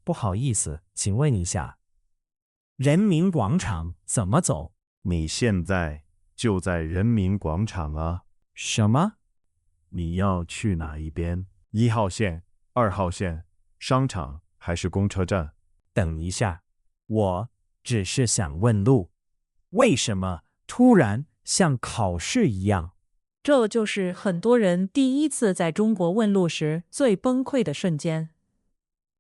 不好意思，请问一下，人民广场怎么走？你现在就在人民广场啊。什么？你要去哪一边？1号线、2号线、商场还是公车站？等一下，我只是想问路，为什么突然像考试一样？这就是很多人第一次在中国问路时最崩溃的瞬间。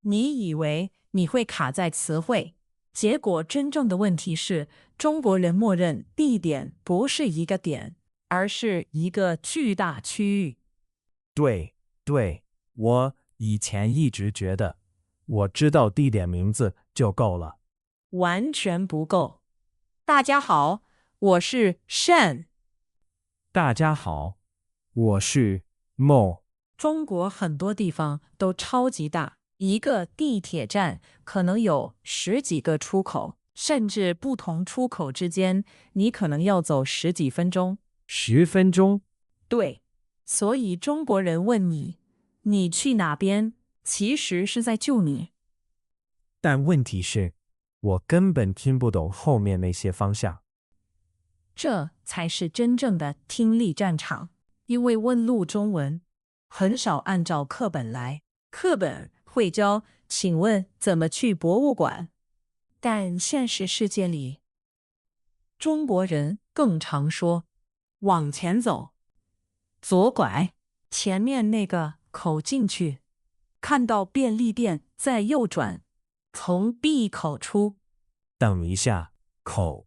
你以为你会卡在词汇，结果真正的问题是，中国人默认地点不是一个点，而是一个巨大区域。对，我以前一直觉得，我知道地点名字就够了。完全不够。大家好，我是 Shen。大家好，我是 Mo。中国很多地方都超级大，一个地铁站可能有10几个出口，甚至不同出口之间，你可能要走10几分钟。10分钟？对，所以中国人问你去哪边，其实是在救你。但问题是，我根本听不懂后面那些方向。这才是真正的听力战场，因为问路中文很少按照课本来，课本会教请问怎么去博物馆，但现实世界里，中国人更常说往前走，左拐，前面那个口进去，看到便利店再右转，从 B 口出。等一下，口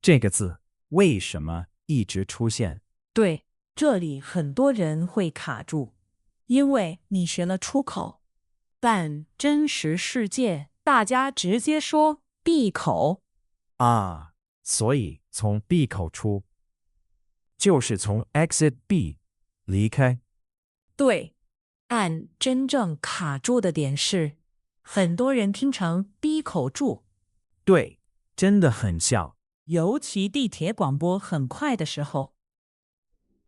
这个字为什么一直出现？对，这里很多人会卡住，因为你学了出口，但真实世界大家直接说闭口啊，所以从 B 口出，就是从 exit B 离开。对，但真正卡住的点是，很多人听成闭口住。对，真的很像。尤其地铁广播很快的时候，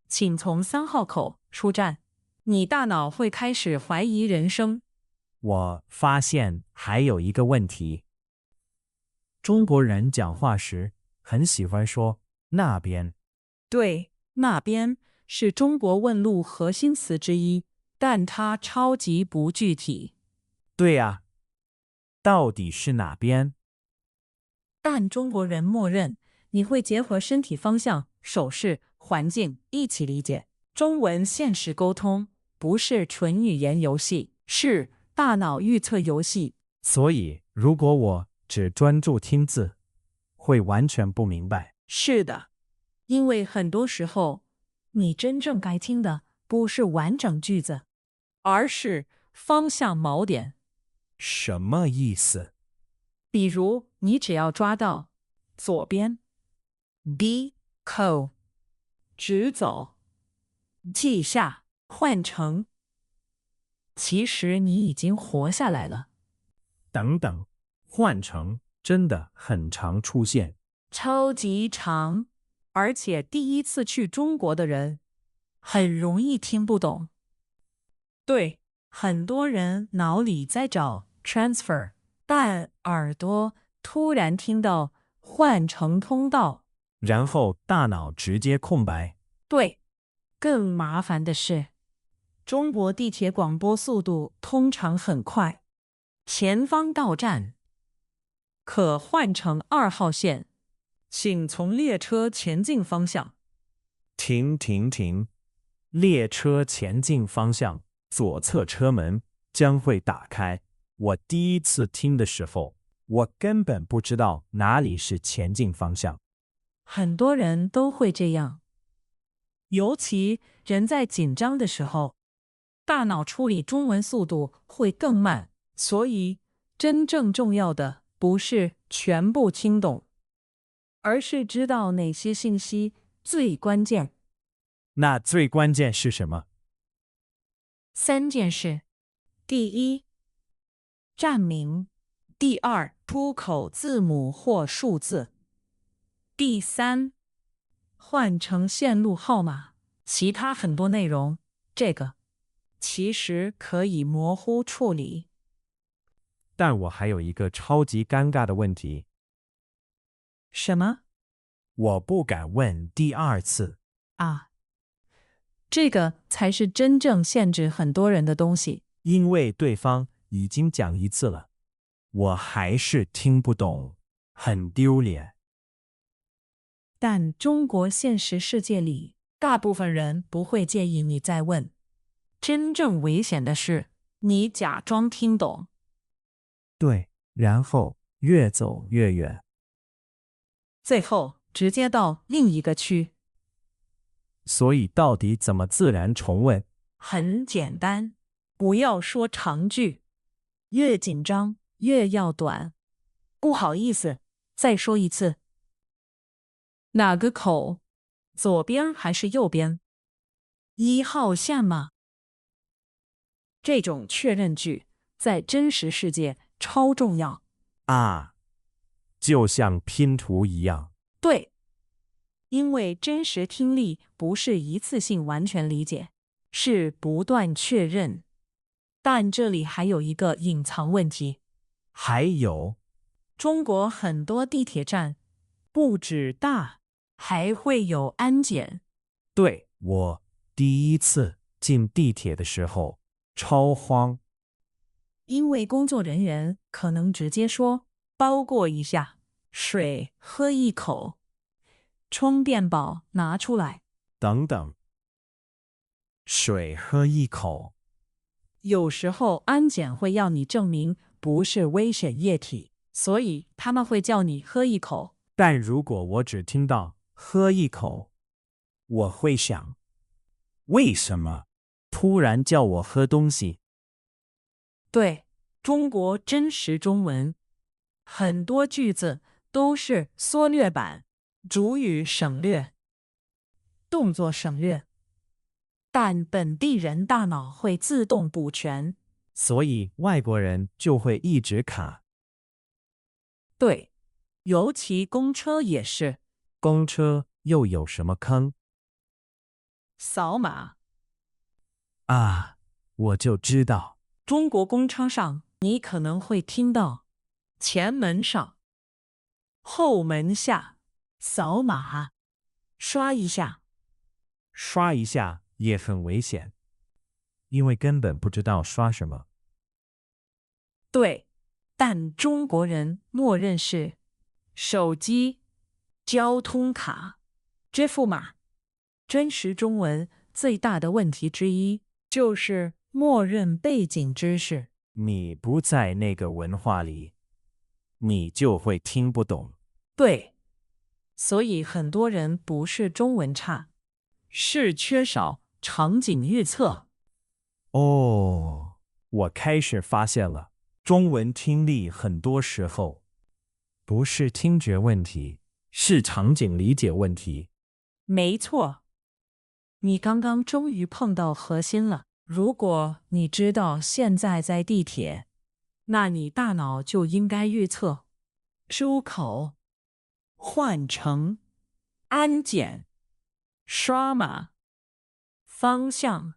请从3号口出站，你大脑会开始怀疑人生。我发现还有一个问题，中国人讲话时很喜欢说那边。对，那边是中国问路核心词之一，但它超级不具体。对呀，到底是哪边？但中国人默认你会结合身体方向、手势、环境一起理解。中文现实沟通不是纯语言游戏，是大脑预测游戏。所以，如果我只专注听字，会完全不明白。是的，因为很多时候，你真正该听的不是完整句子，而是方向锚点。什么意思？比如，你只要抓到左边 B 口，直走，记下，换成，其实你已经活下来了。等等，换成真的很常出现。超级长，而且第一次去中国的人很容易听不懂。对，很多人脑里在找 transfer， 但耳朵突然听到换乘通道，然后大脑直接空白。对，更麻烦的是，中国地铁广播速度通常很快，前方到站可换乘2号线，请从列车前进方向。停！列车前进方向，左侧车门将会打开。我第一次听的时候，我根本不知道哪里是前进方向。很多人都会这样，尤其人在紧张的时候，大脑处理中文速度会更慢。所以，真正重要的不是全部听懂，而是知道哪些信息最关键。那最关键是什么3件事：第一，站名；第二，出口字母或数字；第三，换成线路号码。其他很多内容，这个其实可以模糊处理。但我还有一个超级尴尬的问题，什么我不敢问第二次。啊？这个才是真正限制很多人的东西。因为对方已经讲一次了，我还是听不懂，很丢脸。但中国现实世界里，大部分人不会介意你再问。真正危险的是，你假装听懂。对，然后越走越远。最后直接到另一个区。所以到底怎么自然重问？很简单，不要说长句，越紧张越要短。不好意思，再说一次。哪个口？左边还是右边？1号线吗？这种确认句在真实世界超重要。啊，就像拼图一样。对，因为真实听力不是一次性完全理解，是不断确认。但这里还有一个隐藏问题，还有，中国很多地铁站不止大，还会有安检。对，我第一次进地铁的时候超慌。因为工作人员可能直接说包过一下，水喝一口，充电宝拿出来。等等，水喝一口。有时候安检会要你证明不是危险液体，所以他们会叫你喝一口。但如果我只听到喝一口，我会想，为什么突然叫我喝东西？对，中国真实中文很多句子都是缩略版，主语省略，动作省略，但本地人大脑会自动补全。所以外国人就会一直卡。对，尤其公车也是。公车又有什么坑扫码，啊？我就知道。中国公车上你可能会听到前门上、后门下，扫码，刷一下。刷一下也很危险，因为根本不知道刷什么。对，但中国人默认是手机、交通卡、支付码。真实中文最大的问题之一就是默认背景知识。你不在那个文化里，你就会听不懂。对，所以很多人不是中文差，是缺少场景预测。哦，我开始发现了，中文听力很多时候不是听觉问题，是场景理解问题。没错，你刚刚终于碰到核心了。如果你知道现在在地铁，那你大脑就应该预测出口、换乘、安检、刷码、方向。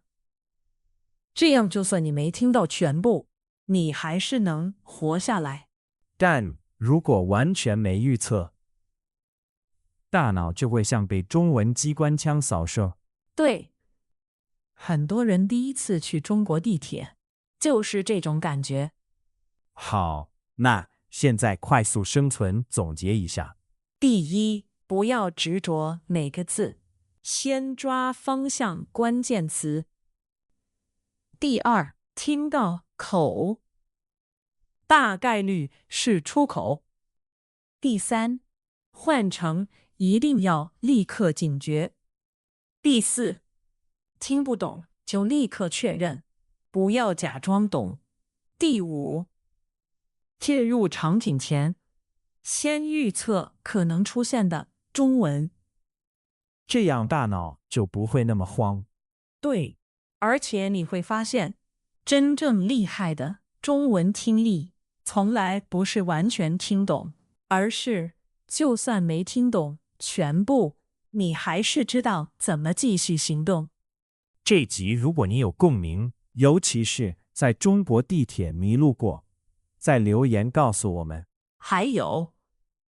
这样就算你没听到全部，你还是能活下来。但如果完全没预测，大脑就会像被中文机关枪扫射。对，很多人第一次去中国地铁就是这种感觉。好，那现在快速生存总结一下。第一，不要执着哪个字，先抓方向关键词。第二，听到口，大概率是出口。第三，换乘一定要立刻警觉。第四，听不懂就立刻确认，不要假装懂。第五，介入场景前，先预测可能出现的中文，这样大脑就不会那么慌。对，而且你会发现，真正厉害的中文听力，从来不是完全听懂，而是就算没听懂全部，你还是知道怎么继续行动。这集如果你有共鸣，尤其是在中国地铁迷路过，在留言告诉我们。还有，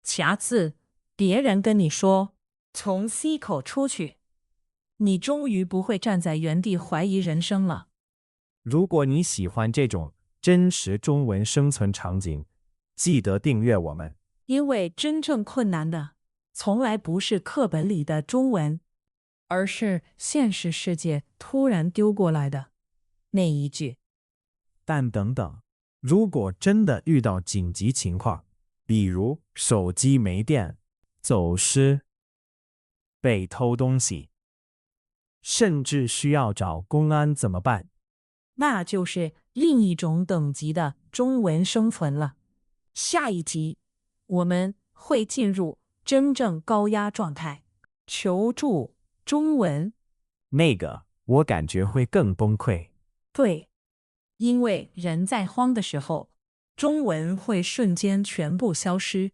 下次别人跟你说从 C 口出去，你终于不会站在原地怀疑人生了。如果你喜欢这种真实中文生存场景，记得订阅我们。因为真正困难的，从来不是课本里的中文，而是现实世界突然丢过来的那一句。但等等，如果真的遇到紧急情况，比如手机没电、走失、被偷东西，甚至需要找公安怎么办？那就是另一种等级的中文生存了。下一集，我们会进入真正高压状态，求助中文。那个我感觉会更崩溃。对，因为人在慌的时候，中文会瞬间全部消失。